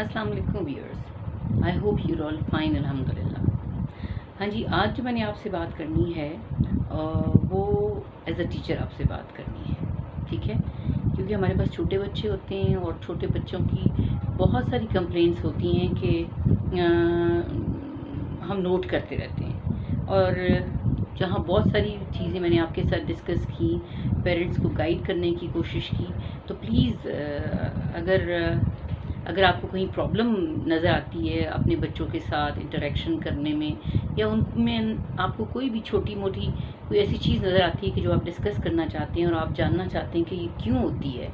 अस्सलाम वालेकुम viewers, I hope you all fine अल्हम्दुलिल्लाह। हाँ जी, आज जो मैंने आपसे बात करनी है वो एज अ टीचर आपसे बात करनी है, ठीक है। क्योंकि हमारे पास छोटे बच्चे होते हैं और छोटे बच्चों की बहुत सारी कंप्लेंट्स होती हैं कि हम नोट करते रहते हैं, और जहाँ बहुत सारी चीज़ें मैंने आपके साथ डिस्कस की, पेरेंट्स को गाइड करने की कोशिश की, तो प्लीज़ अगर आपको कहीं प्रॉब्लम नज़र आती है अपने बच्चों के साथ इंटरेक्शन करने में, या उनमें आपको कोई भी छोटी मोटी कोई ऐसी चीज़ नज़र आती है कि जो आप डिस्कस करना चाहते हैं और आप जानना चाहते हैं कि ये क्यों होती है,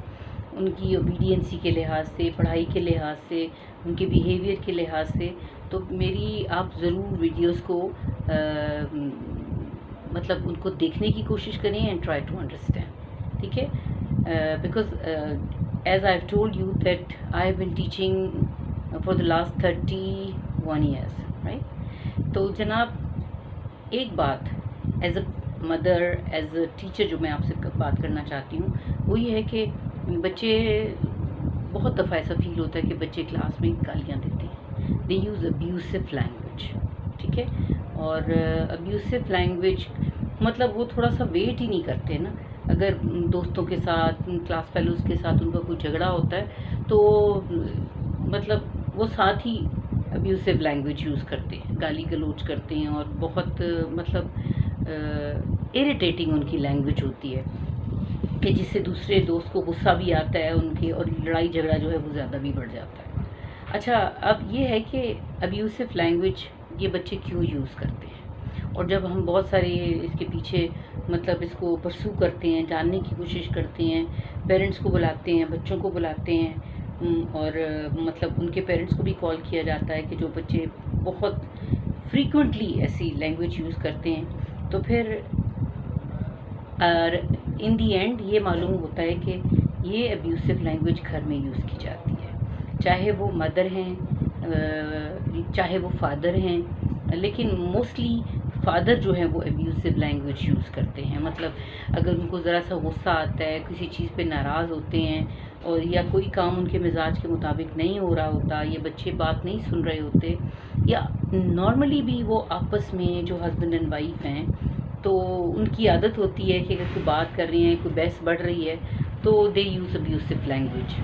उनकी ओबीडियंसी के लिहाज से, पढ़ाई के लिहाज से, उनके बिहेवियर के लिहाज से, तो मेरी आप ज़रूर वीडियोस को मतलब उनको देखने की कोशिश करें एंड ट्राई टू अंडरस्टैंड, ठीक है। Because as I've told you that I have been teaching for the last 31 years, right? तो जनाब एक बात as a mother, as a teacher जो मैं आपसे बात करना चाहती हूँ वो ये है कि बच्चे, बहुत दफ़ा ऐसा फील होता है कि बच्चे क्लास में गालियाँ देते हैं, दे यूज़ अब्यूसिव लैंग्वेज, ठीक है। और अब्यूसिव लैंग्वेज मतलब वो थोड़ा सा वेट ही नहीं करते ना। अगर दोस्तों के साथ, क्लास फेलोज़ के साथ उनका कोई झगड़ा होता है तो मतलब वो साथ ही अब्यूसिव लैंग्वेज यूज़ करते हैं, गाली गलौज करते हैं, और बहुत मतलब इरिटेटिंग उनकी लैंग्वेज होती है कि जिससे दूसरे दोस्त को गुस्सा भी आता है उनके, और लड़ाई झगड़ा जो है वो ज़्यादा भी बढ़ जाता है। अच्छा, अब ये है कि अब्यूसिव लैंग्वेज ये बच्चे क्यों यूज़ करते हैं, और जब हम बहुत सारे इसके पीछे मतलब इसको परसू करते हैं, जानने की कोशिश करते हैं, पेरेंट्स को बुलाते हैं, बच्चों को बुलाते हैं, और मतलब उनके पेरेंट्स को भी कॉल किया जाता है कि जो बच्चे बहुत फ्रीक्वेंटली ऐसी लैंग्वेज यूज़ करते हैं, तो फिर इन दी एंड ये मालूम होता है कि ये अब्यूसिव लैंग्वेज घर में यूज़ की जाती है, चाहे वो मदर हैं चाहे वो फादर हैं, लेकिन मोस्टली फादर जो है वो अब्यूसिव लैंग्वेज यूज़ करते हैं। मतलब अगर उनको ज़रा सा गुस्सा आता है, किसी चीज़ पे नाराज़ होते हैं, और या कोई काम उनके मिजाज के मुताबिक नहीं हो रहा होता, ये बच्चे बात नहीं सुन रहे होते, या नॉर्मली भी वो आपस में जो हस्बैंड एंड वाइफ हैं तो उनकी आदत होती है कि अगर कोई बात कर रही है, कोई बहस बढ़ रही है, तो दे यूज़ अब्यूसिव लैंग्वेज।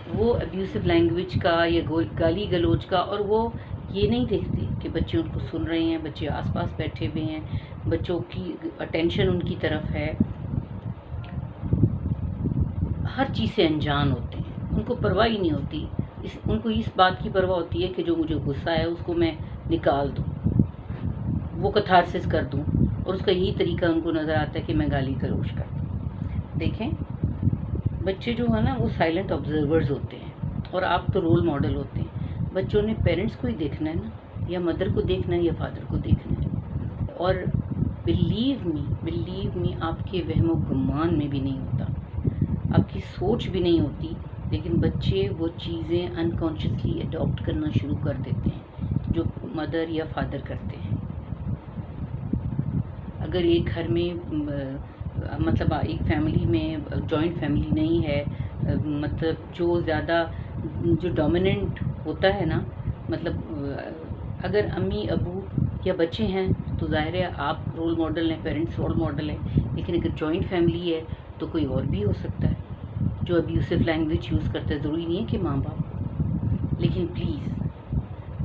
वो अब्यूसिव लैंग्वेज का या गाली गलौज का, और वो ये नहीं देखते कि बच्चे उनको सुन रहे हैं, बच्चे आसपास बैठे हुए हैं, बच्चों की अटेंशन उनकी तरफ है, हर चीज़ से अनजान होते हैं, उनको परवाह ही नहीं होती। उनको इस बात की परवाह होती है कि जो मुझे गुस्सा है उसको मैं निकाल दूँ, वो कथारसिस कर दूँ, और उसका यही तरीका उनको नज़र आता है कि मैं गाली गलौज कर दूँ। देखें, बच्चे जो है ना वो साइलेंट ऑब्जर्वर्स होते हैं, और आप तो रोल मॉडल होते हैं। बच्चों ने पेरेंट्स को ही देखना है ना, या मदर को देखना है या फादर को देखना है। और बिलीव मी आपके वहमो गुमान में भी नहीं होता, आपकी सोच भी नहीं होती, लेकिन बच्चे वो चीज़ें अनकॉन्शियसली अडॉप्ट करना शुरू कर देते हैं जो मदर या फादर करते हैं। अगर एक घर में मतलब एक फैमिली में, जॉइंट फैमिली नहीं है, मतलब जो डोमिनेंट होता है ना, मतलब अगर अम्मी अबू या बच्चे हैं तो ज़ाहिर है आप रोल मॉडल हैं, पेरेंट्स रोल मॉडल हैं, लेकिन अगर जॉइंट फैमिली है तो कोई और भी हो सकता है जो अब्यूसिव लैंग्वेज यूज़ करता है। ज़रूरी नहीं है कि माँ बाप, लेकिन प्लीज़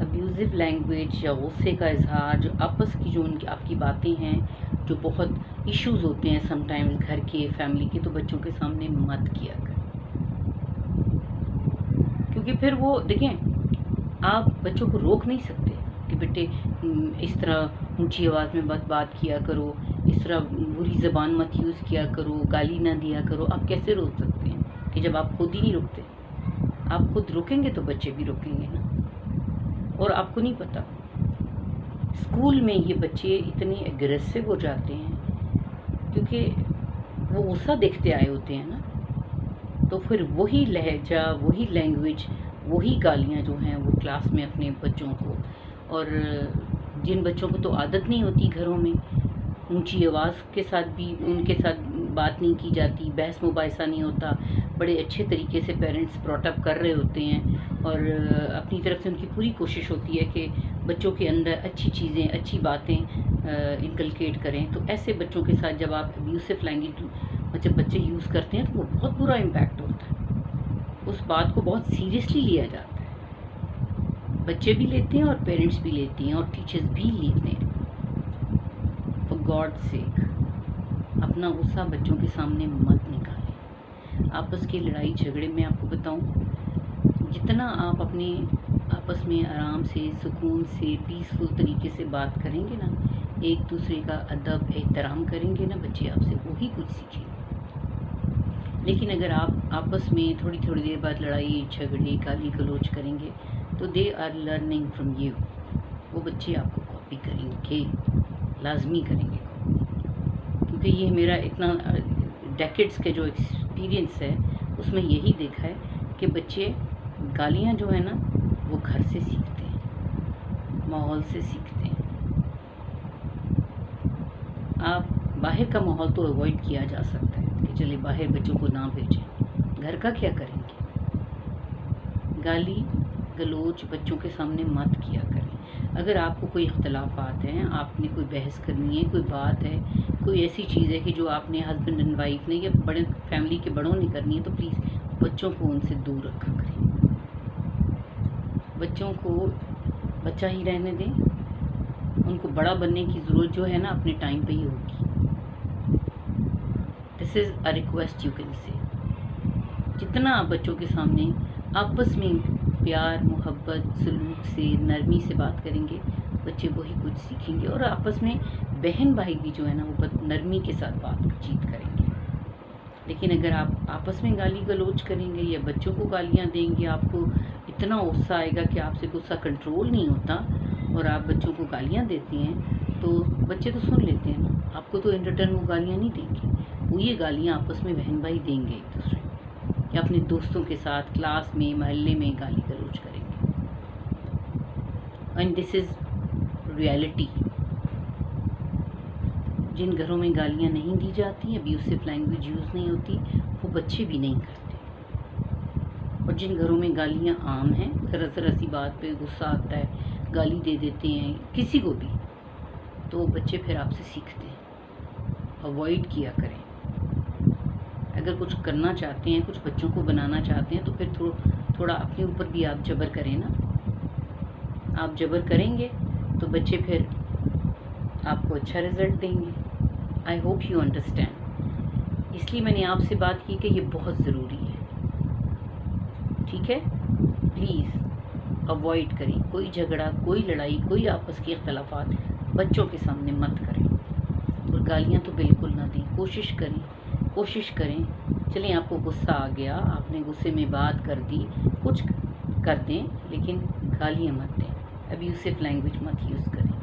अब्यूसिव लैंग्वेज या गुस्से का इजहार, जो आपस की जो उनकी आपकी बातें हैं, जो बहुत इश्यूज़ होते हैं समटाइम्स घर के, फैमिली के, तो बच्चों के सामने मत किया कर। क्योंकि फिर वो देखें, आप बच्चों को रोक नहीं सकते कि बेटे इस तरह ऊंची आवाज़ में बात किया करो, इस तरह बुरी ज़बान मत यूज़ किया करो, गाली ना दिया करो। आप कैसे रोक सकते हैं कि जब आप खुद ही नहीं रुकते? आप खुद रुकेंगे तो बच्चे भी रुकेंगे ना। और आपको नहीं पता, स्कूल में ये बच्चे इतने एग्रेसिव हो जाते हैं क्योंकि वो गुस्सा देखते आए होते हैं ना, तो फिर वही लहजा, वही लैंग्वेज, वही गालियाँ जो हैं वो क्लास में अपने बच्चों को, और जिन बच्चों को तो आदत नहीं होती घरों में ऊंची आवाज़ के साथ भी उनके साथ बात नहीं की जाती, बहस मुबाहिसा नहीं होता, बड़े अच्छे तरीके से पेरेंट्स ब्रॉट अप कर रहे होते हैं, اور اپنی طرف سے ان کی پوری کوشش ہوتی ہے کہ بچوں کے اندر اچھی چیزیں اچھی باتیں انکلکیٹ کریں. تو ایسے بچوں کے ساتھ جب آپ ابیوسو لینگویج جب بچے یوز کرتے ہیں تو وہ بہت برا امپیکٹ ہوتا ہے. اس بات کو بہت سیریسلی لیا جاتا ہے. بچے بھی لیتے ہیں اور پیرنٹس بھی لیتے ہیں اور ٹیچرز بھی لیتے ہیں. فار گاڈ سیک اپنا غصہ بچوں کے سامنے مت نکالیں. آپس کی لڑائی جھگڑے میں آپ کو بتاؤں، جتنا آپ اپنے آپس میں آرام سے سکون سے پیسفل طریقے سے بات کریں گے نا، ایک دوسرے کا ادب احترام کریں گے نا، بچے آپ سے وہی کچھ سیکھیں گے. لیکن اگر آپ آپس میں تھوڑی تھوڑی دیر بعد لڑائی جھگڑے گالی گلوچ کریں گے تو they are learning from you. وہ بچے آپ کو کاپی کریں گے، لازمی کریں گے. کیونکہ یہ میرا اتنا ڈیکیڈس کے جو ایکسپیرینس ہے اس میں یہی دیکھا ہے کہ بچے گالیاں جو ہیں نا وہ گھر سے سیکھتے ہیں، ماحول سے سیکھتے ہیں. آپ باہر کا ماحول تو اوائڈ کیا جا سکتا ہے کہ چلے باہر بچوں کو نہ بھیجیں، گھر کا کیا کریں گے؟ گالی گلوچ بچوں کے سامنے مت کیا کریں. اگر آپ کو کوئی اختلافات ہیں، آپ نے کوئی بحث کرنی ہے، کوئی بات ہے، کوئی ایسی چیز ہے کہ جو آپ نے ہسبینڈ اینڈ وائف نے یا بڑے فیملی کے بڑوں نے کرنی ہے، تو پلیز بچوں کو ان سے دور رکھا کریں. بچوں کو بچہ ہی رہنے دیں. ان کو بڑا بننے کی ضرورت جو ہے نا اپنے ٹائم پہ ہی ہوگی. دس از a request you can say. جتنا آپ بچوں کے سامنے آپس میں پیار محبت سلوک سے نرمی سے بات کریں گے، بچے وہی کچھ سیکھیں گے. اور آپس میں بہن بھائی بھی جو ہے نا وہ نرمی کے ساتھ بات چیت کریں گے. لیکن اگر آپ آپس میں گالی گلوچ کریں گے یا بچوں کو گالیاں دیں گے، آپ کو اتنا غصہ آئے گا کہ آپ سے غصہ کنٹرول نہیں ہوتا اور آپ بچوں کو گالیاں دیتی ہیں، تو بچے تو سن لیتے ہیں نا. آپ کو تو ان ریٹرن وہ گالیاں نہیں دیں گے. وہ یہ گالیاں آپس میں بہن بھائی دیں گے ایک دوسرے یا اپنے دوستوں کے ساتھ کلاس میں محلے میں گالی گلوچ کریں گے. And this is reality. جن گھروں میں گالیاں نہیں دی جاتی، ابیوسو لینگویج یوز نہیں ہوتی، وہ بچے بھی نہیں کرتے. اور جن گھروں میں گالیاں عام ہیں، ذرا ذرا سی بات پہ غصہ آتا ہے گالی دے دیتے ہیں کسی کو بھی، تو وہ بچے پھر آپ سے سیکھتے ہیں. اوائڈ کیا کریں. اگر کچھ کرنا چاہتے ہیں، کچھ بچوں کو بنانا چاہتے ہیں، تو پھر تھوڑا اپنے اوپر بھی آپ جبر کریں نا. آپ جبر کریں گے تو بچے پھر آپ کو اچھا رزلٹ دیں گے. I hope you understand. اس لیے میں نے آپ سے بات کی کہ یہ بہت ضروری ہے. ٹھیک ہے؟ پلیز اوائڈ کریں. کوئی جھگڑا، کوئی لڑائی، کوئی آپس کے اختلافات بچوں کے سامنے مت کریں. اور گالیاں تو بالکل نہ دیں. کوشش کریں. چلیں آپ کو غصہ آ گیا، آپ نے غصے میں بات کر دی، کچھ کر دیں لیکن گالیاں مت دیں. ابیوسو لینگویج مت یوز کریں.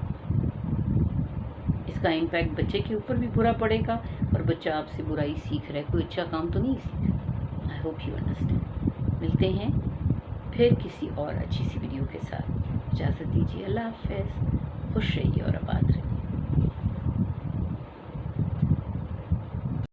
اس کا امپیکٹ بچے کے اوپر بھی برا پڑے گا اور بچہ آپ سے برائی سیکھ رہا ہے، کوئی اچھا کام تو نہیں سیکھ رہا. آئی ہوپ یو انڈرسٹینڈ. ملتے ہیں پھر کسی اور اچھی سی ویڈیو کے ساتھ. اجازت دیجیے. اللہ حافظ. خوش رہیے اور آباد رہیے.